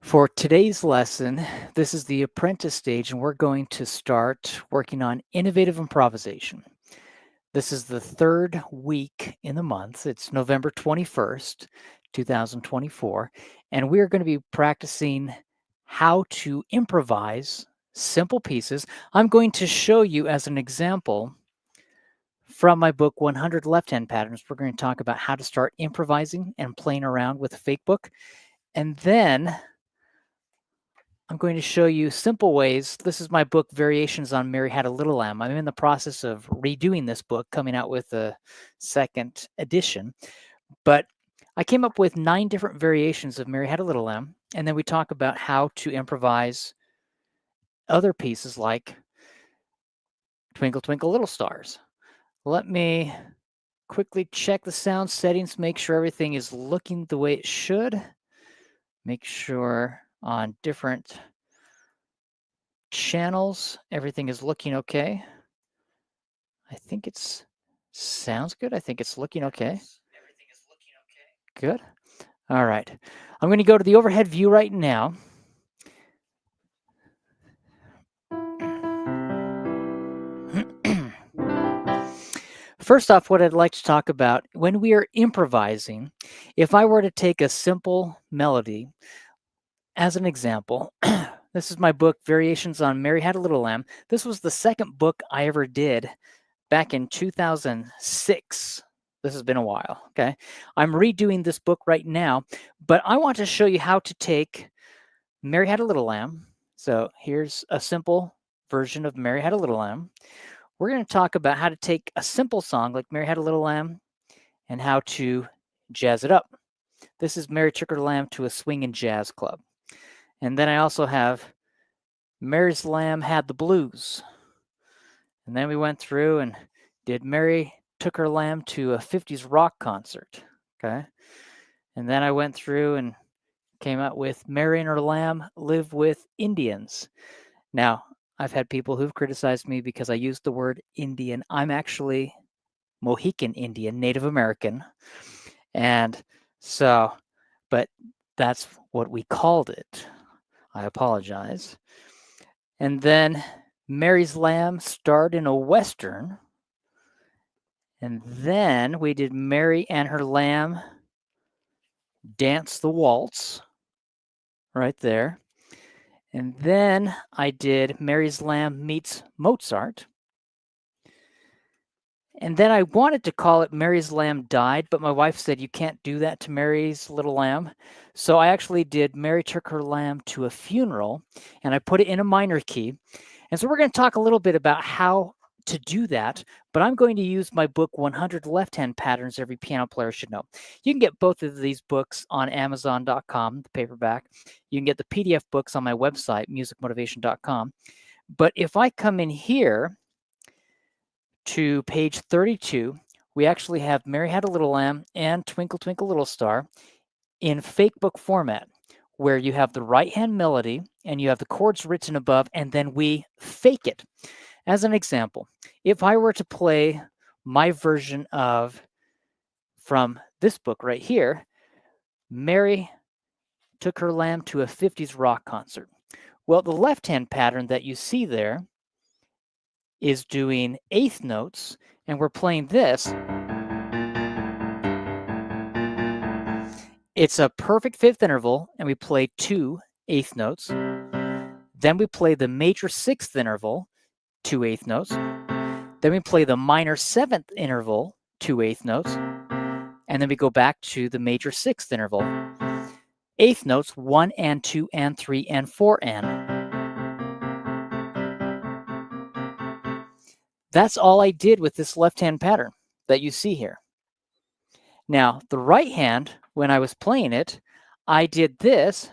For today's lesson, this is the Apprentice Stage, and we're going to start working on innovative improvisation. This is the third week in the month. It's November 21st, 2024, and we are going to be practicing how to improvise simple pieces. I'm going to show you as an example from my book, 100 Left-Hand Patterns. We're going to talk about how to start improvising and playing around with a fake book. And then I'm going to show you simple ways. This is my book, Variations on Mary Had a Little Lamb. I'm in the process of redoing this book, coming out with a second edition. But I came up with 9 different variations of Mary Had a Little Lamb. And then we talk about how to improvise other pieces like Twinkle, Twinkle, Little Stars. Let me quickly check the sound settings, make sure everything is looking the way it should. Make sure on different channels everything is looking okay. I think it sounds good. I think it's looking okay. Good. All right. I'm going to go to the overhead view right now. First off, what I'd like to talk about, when we are improvising, if I were to take a simple melody as an example, this is my book, Variations on Mary Had a Little Lamb. This was the second book I ever did back in 2006. This has been a while, okay? I'm redoing this book right now, but I want to show you how to take Mary Had a Little Lamb. So here's a simple version of Mary Had a Little Lamb. We're going to talk about how to take a simple song like Mary Had a Little Lamb and how to jazz it up. This is Mary Took Her Lamb to a Swing and Jazz Club. And then I also have Mary's Lamb Had the Blues. And then we went through and did Mary Took Her Lamb to a 50s rock concert, okay? And then I went through and came out with Mary and Her Lamb Live with Indians. Now, I've had people who've criticized me because I used the word Indian. I'm actually Mohican Indian, Native American. And so, but that's what we called it. I apologize. And then Mary's Lamb starred in a Western. And then we did Mary and Her Lamb Dance the Waltz right there. And then I did Mary's Lamb Meets Mozart. And then I wanted to call it Mary's Lamb Died, but my wife said you can't do that to Mary's Little Lamb. So I actually did Mary Took Her Lamb to a Funeral, and I put it in a minor key. And so we're going to talk a little bit about how to do that, but I'm going to use my book, 100 Left-Hand Patterns Every Piano Player Should Know. You can get both of these books on Amazon.com, the paperback. You can get the PDF books on my website, musicmotivation.com. But if I come in here to page 32, we actually have Mary Had a Little Lamb and Twinkle, Twinkle, Little Star in fake book format, where you have the right-hand melody and you have the chords written above, and then we fake it. As an example, if I were to play my version of, from this book right here, Mary Took Her Lamb to a 50s rock concert. Well, the left-hand pattern that you see there is doing eighth notes, and we're playing this. It's a perfect fifth interval, and we play 2 eighth notes. Then we play the major sixth interval, 2 eighth notes. Then we play the minor seventh interval, 2 eighth notes. And then we go back to the major sixth interval. Eighth notes, 1 and 2 and 3 and 4 and. That's all I did with this left-hand pattern that you see here. Now, the right hand, when I was playing it, I did this.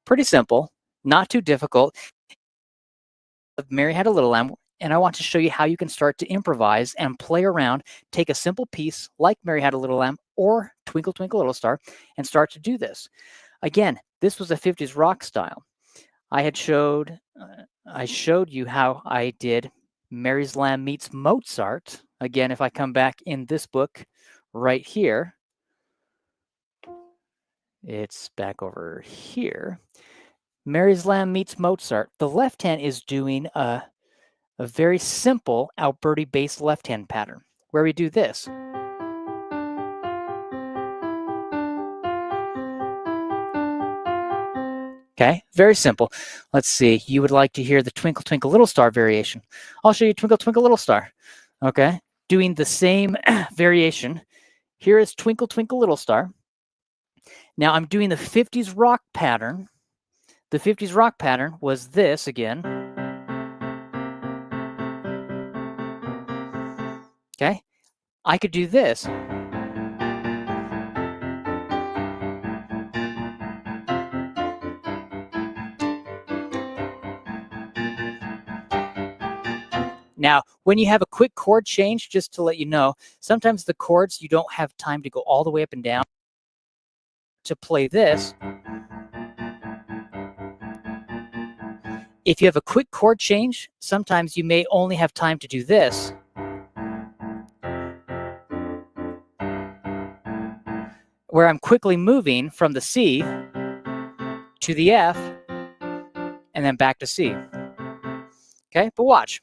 Pretty simple, not too difficult. Mary Had a Little Lamb, and I want to show you how you can start to improvise and play around, take a simple piece like Mary Had a Little Lamb or Twinkle Twinkle Little Star and start to do this. Again, this was a 50s rock style. I showed you how I did Mary's Lamb Meets Mozart. Again, if I come back in this book right here, it's back over here. Mary's Lamb Meets Mozart. The left hand is doing a very simple Alberti-based left hand pattern where we do this. Okay, very simple. Let's see. You would like to hear the Twinkle Twinkle Little Star variation. I'll show you Twinkle Twinkle Little Star. Okay, doing the same variation. Here is Twinkle Twinkle Little Star. Now I'm doing the 50s rock pattern. The 50s rock pattern was this again. Okay, I could do this. Now, when you have a quick chord change, just to let you know, sometimes the chords, you don't have time to go all the way up and down to play this. If you have a quick chord change, sometimes you may only have time to do this. Where I'm quickly moving from the C to the F and then back to C. Okay, but watch.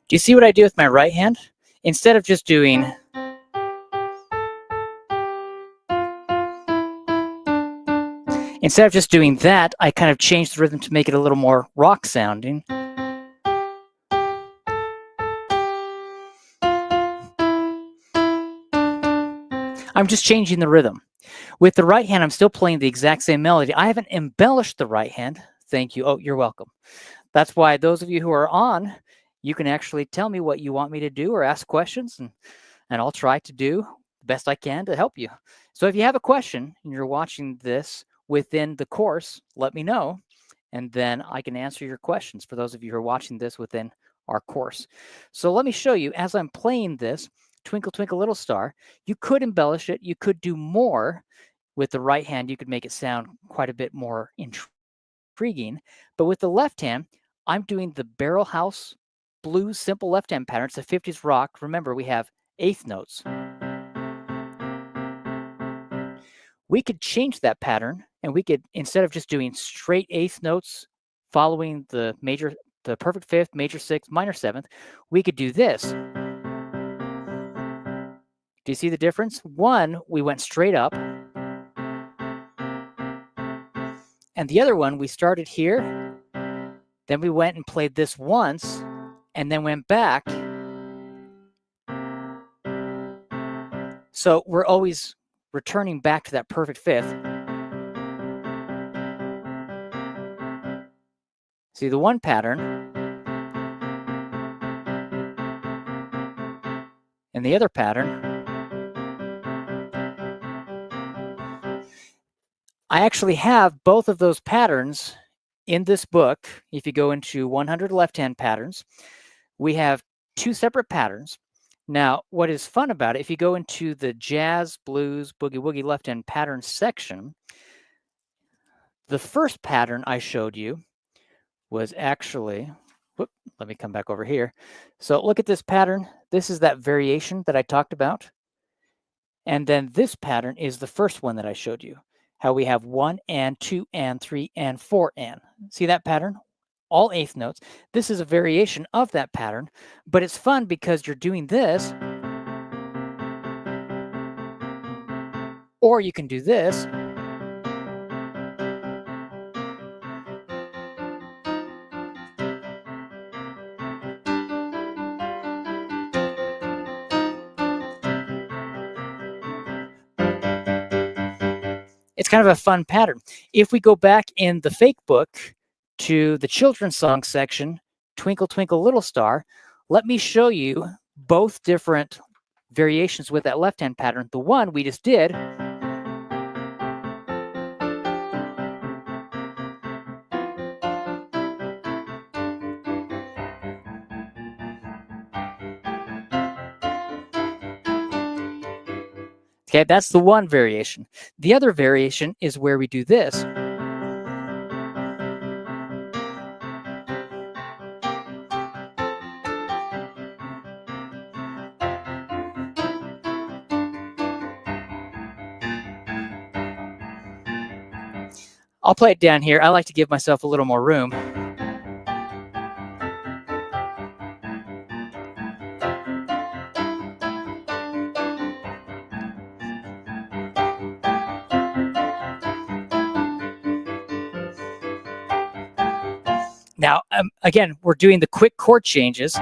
Do you see what I do with my right hand? Instead of just doing that, I kind of changed the rhythm to make it a little more rock sounding. I'm just changing the rhythm. With the right hand, I'm still playing the exact same melody. I haven't embellished the right hand. Thank you. Oh, you're welcome. That's why those of you who are on, you can actually tell me what you want me to do or ask questions, and I'll try to do the best I can to help you. So if you have a question and you're watching this within the course, let me know, and then I can answer your questions for those of you who are watching this within our course. So let me show you, as I'm playing this, Twinkle Twinkle Little Star, you could embellish it. You could do more with the right hand. You could make it sound quite a bit more intriguing. But with the left hand, I'm doing the barrel house blues simple left hand pattern. It's a 50s rock. Remember, we have eighth notes. We could change that pattern, and we could, instead of just doing straight eighth notes following the perfect fifth, major sixth, minor seventh, we could do this. Do you see the difference? One, we went straight up, and the other one, we started here, then we went and played this once, and then went back. So we're always returning back to that perfect fifth. See the one pattern, and the other pattern. I actually have both of those patterns in this book. If you go into 100 left-hand patterns, we have two separate patterns. Now, what is fun about it, if you go into the jazz, blues, boogie woogie left-hand pattern section, the first pattern I showed you was actually, let me come back over here. So look at this pattern. This is that variation that I talked about. And then this pattern is the first one that I showed you. How we have 1 and 2 and 3 and 4 and. See that pattern? All eighth notes. This is a variation of that pattern, but it's fun because you're doing this, or you can do this. It's kind of a fun pattern. If we go back in the fake book to the children's song section, Twinkle, Twinkle, Little Star, let me show you both different variations with that left-hand pattern. The one we just did, okay, that's the one variation. The other variation is where we do this. I'll play it down here. I like to give myself a little more room. Now, again, we're doing the quick chord changes.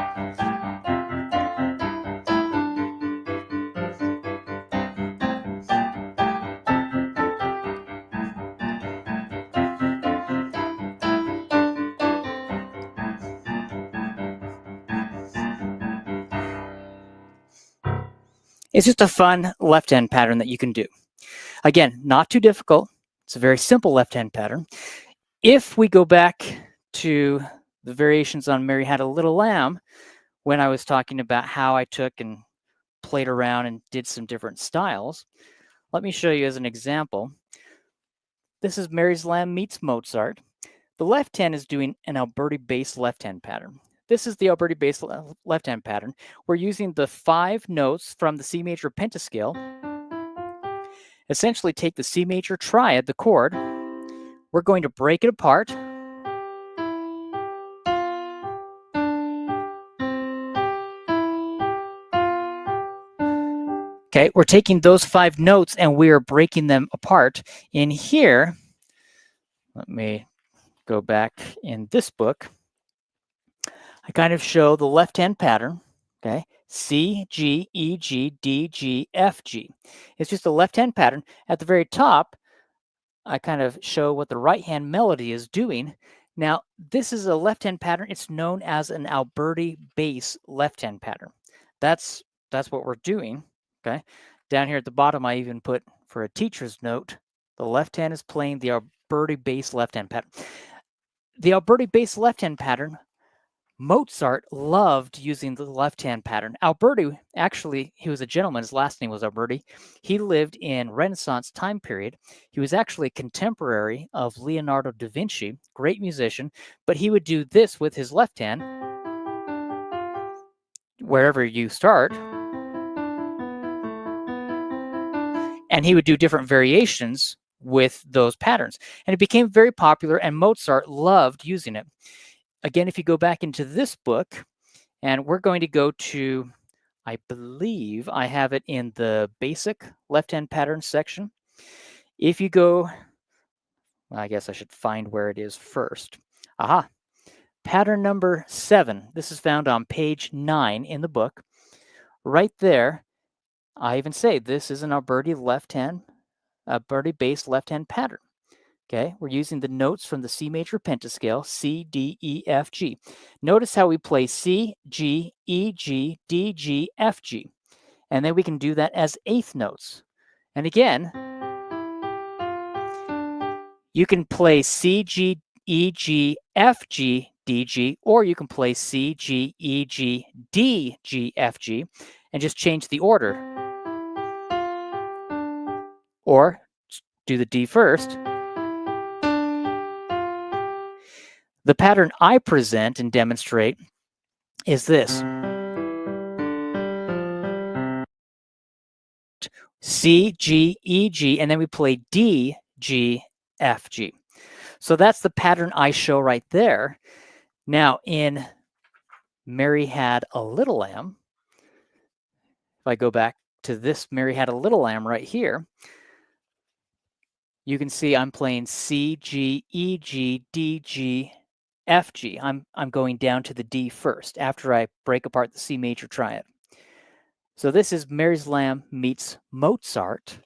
It's just a fun left-hand pattern that you can do. Again, not too difficult. It's a very simple left-hand pattern. If we go back to the variations on Mary Had a Little Lamb, when I was talking about how I took and played around and did some different styles, let me show you as an example. This is Mary's Lamb meets Mozart. The left hand is doing an Alberti bass left-hand pattern. This is the Alberti bass left-hand pattern. We're using the 5 notes from the C major pentascale. Essentially take the C major triad, the chord. We're going to break it apart. Okay, we're taking those 5 notes and we are breaking them apart. In here, let me go back in this book. I kind of show the left-hand pattern, okay? C, G, E, G, D, G, F, G. It's just a left-hand pattern. At the very top, I kind of show what the right-hand melody is doing. Now, this is a left-hand pattern. It's known as an Alberti bass left-hand pattern. That's what we're doing, okay? Down here at the bottom, I even put, for a teacher's note, the left hand is playing the Alberti bass left-hand pattern. The Alberti bass left-hand pattern, Mozart loved using the left-hand pattern. Alberti, actually, he was a gentleman. His last name was Alberti. He lived in Renaissance time period. He was actually a contemporary of Leonardo da Vinci, great musician, but he would do this with his left hand, wherever you start, and he would do different variations with those patterns. And it became very popular, and Mozart loved using it. Again, if you go back into this book, and we're going to go to, I believe I have it in the basic left-hand pattern section. If you go, well, I guess I should find where it is first. Aha, pattern number 7. This is found on page 9 in the book. Right there, I even say this is an Alberti bass left-hand pattern. Okay, we're using the notes from the C major pentascale, C, D, E, F, G. Notice how we play C, G, E, G, D, G, F, G. And then we can do that as eighth notes. And again, you can play C, G, E, G, F, G, D, G, or you can play C, G, E, G, D, G, F, G, and just change the order. Or do the D first. The pattern I present and demonstrate is this. C, G, E, G, and then we play D, G, F, G. So that's the pattern I show right there. Now in Mary Had a Little Lamb, if I go back to this Mary Had a Little Lamb right here, you can see I'm playing C, G, E, G, D, G, F, G. I'm going down to the D first after I break apart the C major triad. So this is Mary's Lamb meets Mozart.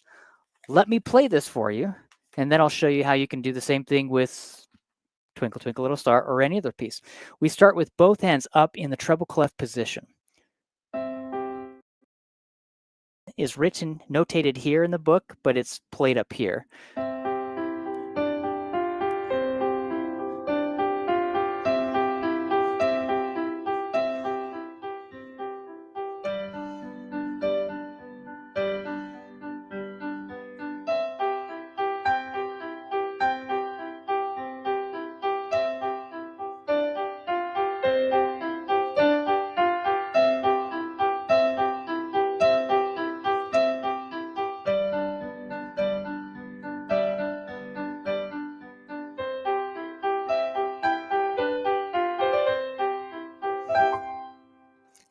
Let me play this for you. And then I'll show you how you can do the same thing with Twinkle Twinkle Little Star or any other piece. We start with both hands up in the treble clef position. Is written, notated here in the book, but it's played up here.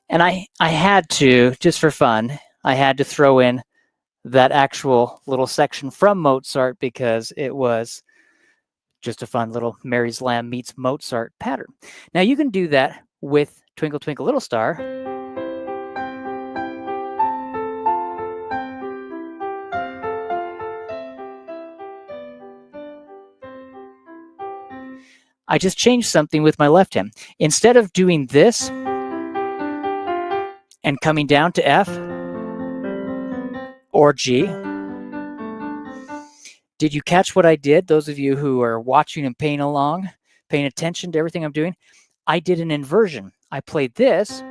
And I had to, just for fun, I had to throw in that actual little section from Mozart because it was just a fun little Mary's Lamb meets Mozart pattern. Now you can do that with Twinkle Twinkle Little Star. I just changed something with my left hand. Instead of doing this and coming down to F or G, did you catch what I did? Those of you who are watching and paying along, paying attention to everything I'm doing, I did an inversion. I played this,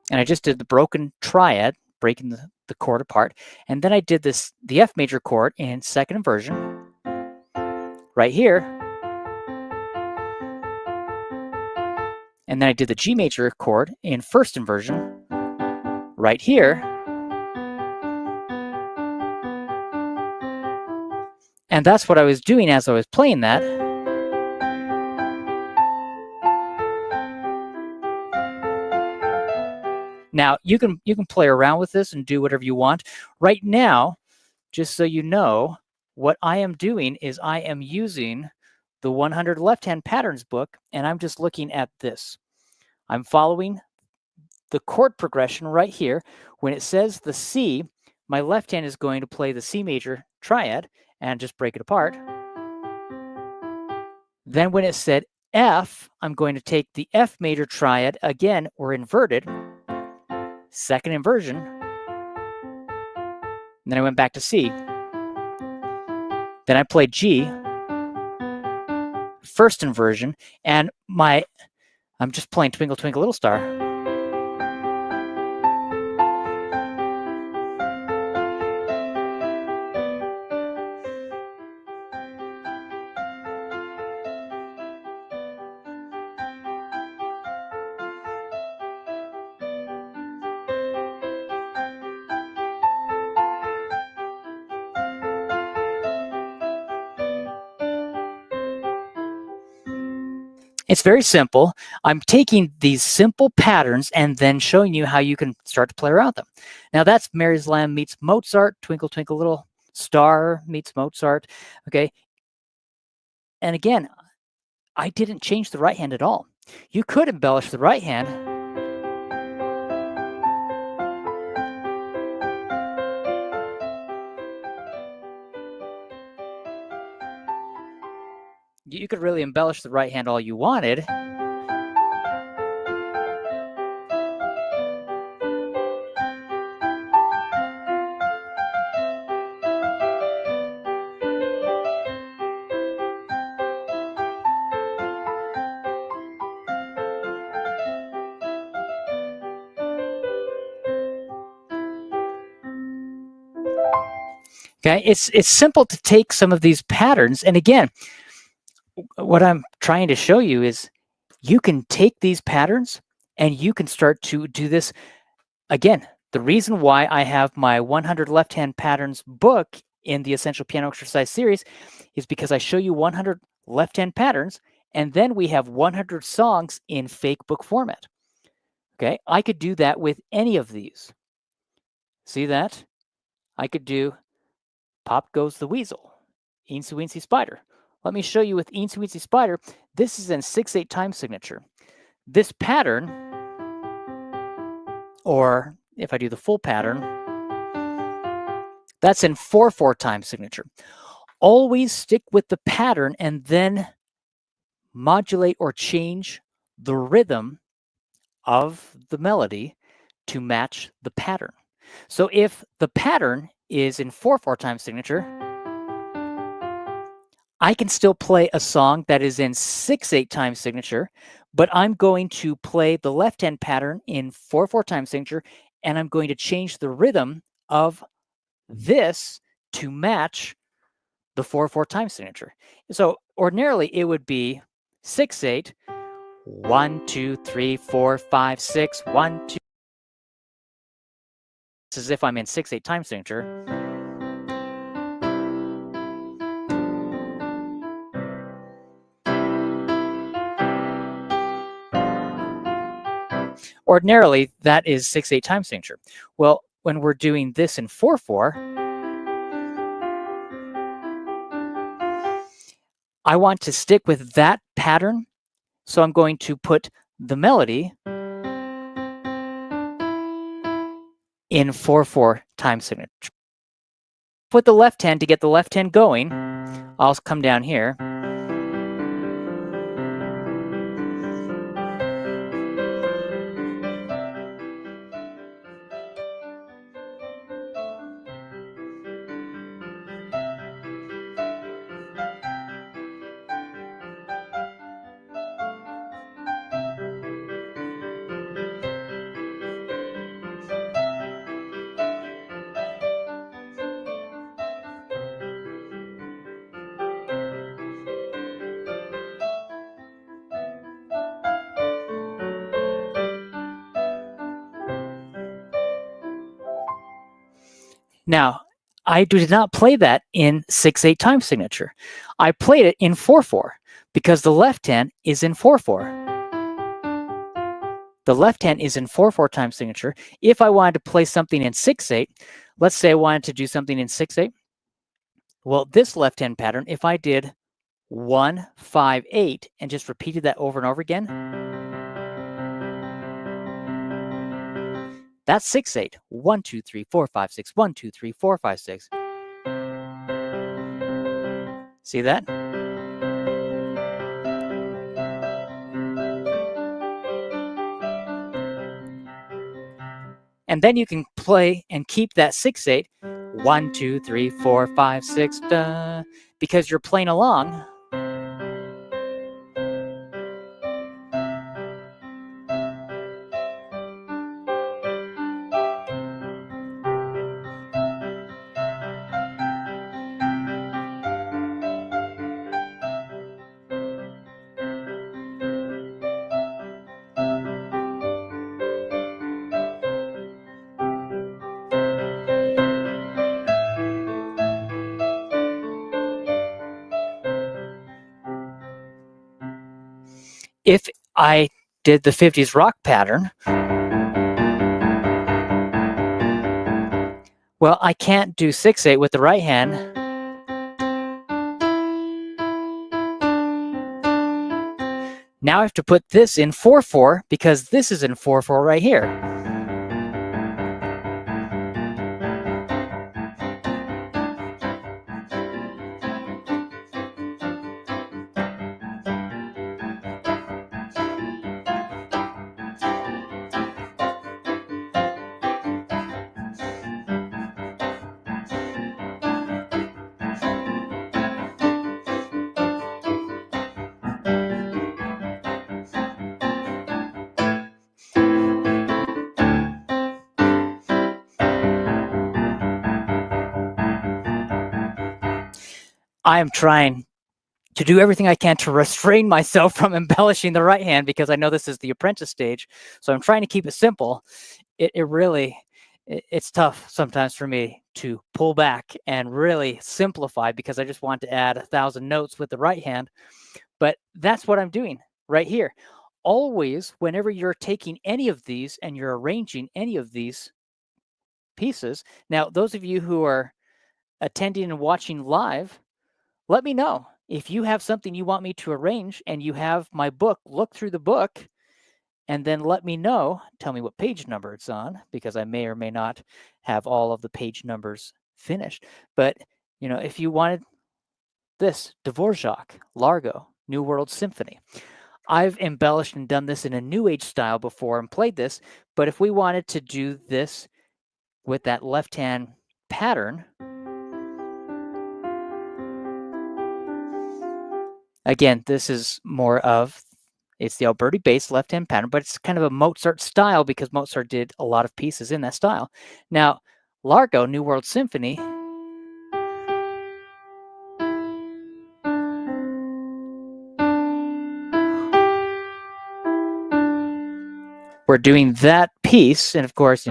and I just did the broken triad, breaking the chord apart, and then I did the F major chord in second inversion, right here, and then I did the G major chord in first inversion, right here, and that's what I was doing as I was playing that. Now, you can play around with this and do whatever you want. Right now, just so you know, what I am doing is I am using the 100 Left-Hand Patterns book, and I'm just looking at this. I'm following the chord progression right here. When it says the C, my left hand is going to play the C major triad and just break it apart. Then when it said F, I'm going to take the F major triad, again, or inverted, second inversion, and then I went back to C. Then I played G, first inversion, and I'm just playing Twinkle Twinkle Little Star. It's very simple. I'm taking these simple patterns and then showing you how you can start to play around them. Now that's Mary's Lamb meets Mozart, Twinkle Twinkle Little Star meets Mozart, okay? And again, I didn't change the right hand at all. You could embellish the right hand. You could really embellish the right hand all you wanted. Okay, it's simple to take some of these patterns, and again, what I'm trying to show you is you can take these patterns and you can start to do this. Again, the reason why I have my 100 left-hand patterns book in the Essential Piano Exercise series is because I show you 100 left-hand patterns, and then we have 100 songs in fake book format. Okay, I could do that with any of these. See that? I could do Pop Goes the Weasel, Eensy Weensy Spider. Let me show you with Eensy Weensy Spider. This is in 6/8 time signature. This pattern, or if I do the full pattern, That's in 4/4 time signature. Always stick with the pattern and then modulate or change the rhythm of the melody to match the pattern. So if the pattern is in 4/4 time signature, I can still play a song that is in 6/8 time signature, but I'm going to play the left hand pattern in 4/4 time signature, and I'm going to change the rhythm of this to match the 4/4 time signature. So ordinarily it would be 6/8, 1, 2, 3, 4, 5, 6, 1, 2. It's as if I'm in 6/8 time signature. Ordinarily, that is 6/8 time signature. Well, when we're doing this in 4/4, I want to stick with that pattern. So I'm going to put the melody in 4/4 time signature. Put the left hand to get the left hand going. I'll come down here. Now, I did not play that in 6/8 time signature. I played it in 4/4 because the left hand is in 4/4. The left hand is in 4/4 time signature. If I wanted to play something in 6/8, let's say I wanted to do something in 6/8. Well, this left hand pattern, if I did 1, 5, 8 and just repeated that over and over again, that's 6/8. 1, 2, 3, 4, 5, 6. 1, 2, 3, 4, 5, 6. See that? And then you can play and keep that 6/8. 1, 2, 3, 4, 5, 6, da, because you're playing along. If I did the 50s rock pattern, well, I can't do 6/8 with the right hand. Now I have to put this in 4/4 because this is in 4/4 right here. I am trying to do everything I can to restrain myself from embellishing the right hand because I know this is the apprentice stage. So I'm trying to keep it simple. It's tough sometimes for me to pull back and really simplify because I just want to add 1,000 notes with the right hand. But that's what I'm doing right here. Always, whenever you're taking any of these and you're arranging any of these pieces. Now, those of you who are attending and watching live, let me know. If you have something you want me to arrange and you have my book, look through the book and then let me know. Tell me what page number it's on because I may or may not have all of the page numbers finished. But, if you wanted this, Dvorak, Largo, New World Symphony. I've embellished and done this in a New Age style before and played this, but if we wanted to do this with that left-hand pattern, again, this is more of, it's the Alberti-based left-hand pattern, but it's kind of a Mozart style because Mozart did a lot of pieces in that style. Now, Largo, New World Symphony, we're doing that piece, and of course,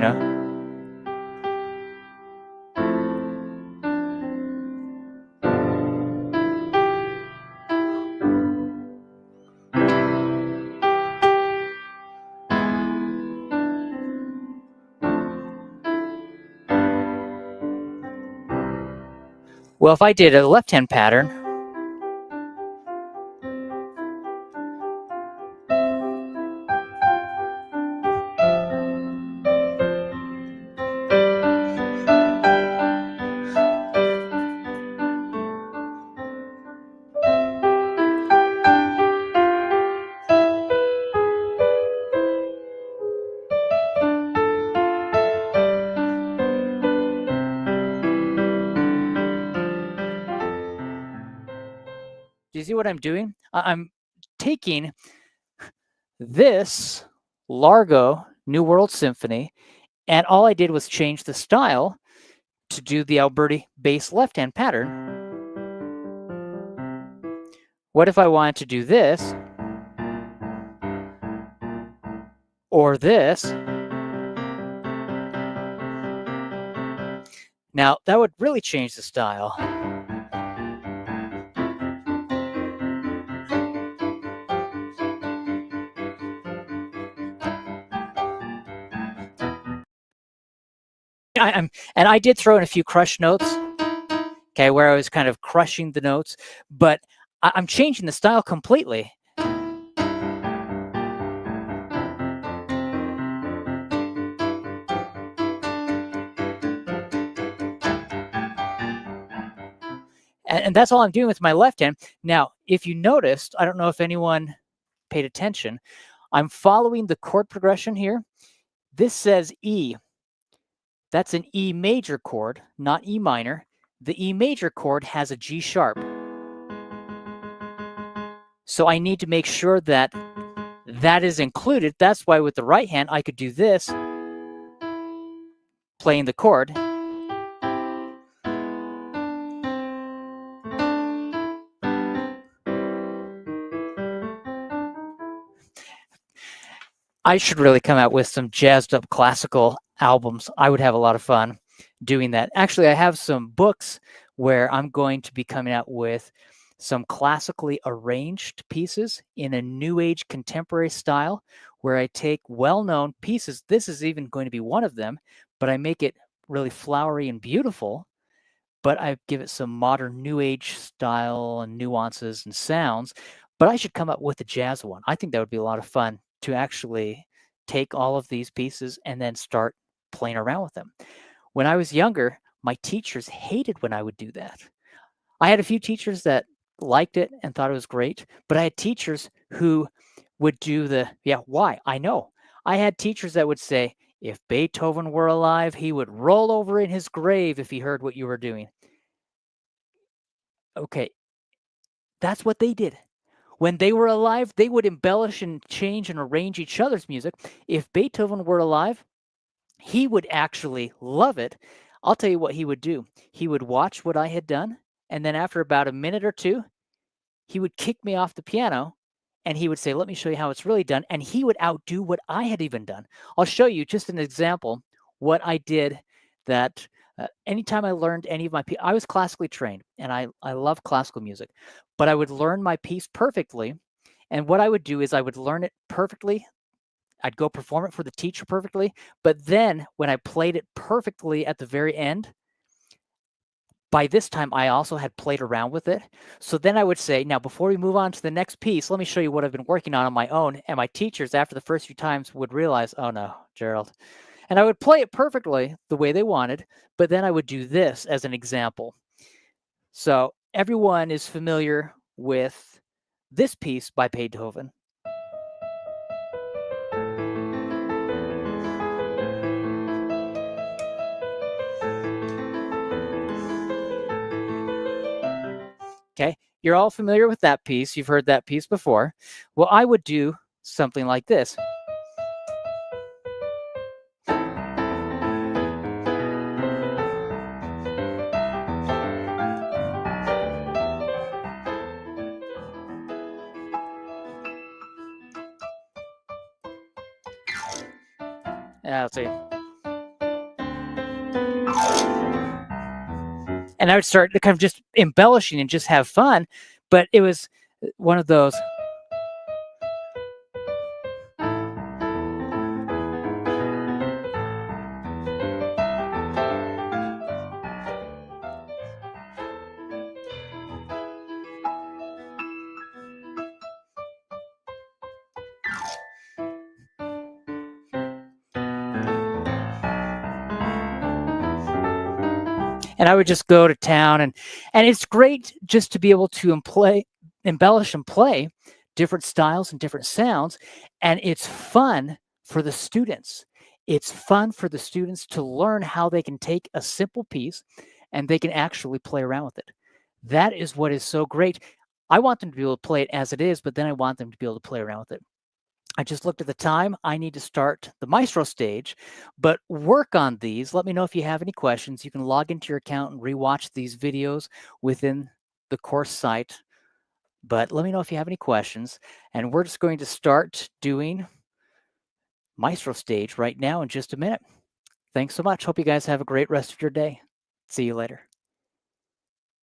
well, if I did a left-hand pattern, do you see what I'm doing? I'm taking this Largo New World Symphony, and all I did was change the style to do the Alberti bass left-hand pattern. What if I wanted to do this, or this? Now, that would really change the style. And I did throw in a few crush notes, okay, where I was kind of crushing the notes, but I'm changing the style completely. And that's all I'm doing with my left hand. Now, if you noticed, I don't know if anyone paid attention, I'm following the chord progression here. This says E. That's an E major chord, not E minor. The E major chord has a G sharp. So I need to make sure that that is included. That's why with the right hand, I could do this, playing the chord. I should really come out with some jazzed up classical albums. I would have a lot of fun doing that. Actually, I have some books where I'm going to be coming out with some classically arranged pieces in a new age contemporary style where I take well-known pieces. This is even going to be one of them, but I make it really flowery and beautiful, but I give it some modern new age style and nuances and sounds. But I should come up with a jazz one. I think that would be a lot of fun to actually take all of these pieces and then start playing around with them. When I was younger, my teachers hated when I would do that. I had a few teachers that liked it and thought it was great, but I had teachers who would do why? I know. I had teachers that would say, if Beethoven were alive, he would roll over in his grave if he heard what you were doing. Okay, that's what they did. When they were alive, they would embellish and change and arrange each other's music. If Beethoven were alive, he would actually love it. I'll tell you what he would do. He would watch what I had done, and then after about a minute or two, he would kick me off the piano, and he would say, let me show you how it's really done, and he would outdo what I had even done. I'll show you just an example what I did that anytime I learned any of my I was classically trained, and I love classical music, but I would learn my piece perfectly, and what I would do is I would learn it perfectly. I'd go perform it for the teacher perfectly, but then when I played it perfectly at the very end, by this time I also had played around with it. So then I would say, now before we move on to the next piece, let me show you what I've been working on my own. And my teachers, after the first few times, would realize, oh no, Gerald, And I would play it perfectly the way they wanted, but then I would do this as an example. So everyone is familiar with this piece by Beethoven. Okay, you're all familiar with that piece. You've heard that piece before. Well, I would do something like this. Let's see. And I would start to kind of just embellishing and just have fun. But it was one of those. And I would just go to town, and it's great just to be able to embellish and play different styles and different sounds, and it's fun for the students. It's fun for the students to learn how they can take a simple piece and they can actually play around with it. That is what is so great. I want them to be able to play it as it is, but then I want them to be able to play around with it. I just looked at the time. I need to start the Maestro stage, but work on these. Let me know if you have any questions. You can log into your account and rewatch these videos within the course site. But let me know if you have any questions. And we're just going to start doing Maestro stage right now in just a minute. Thanks so much. Hope you guys have a great rest of your day. See you later.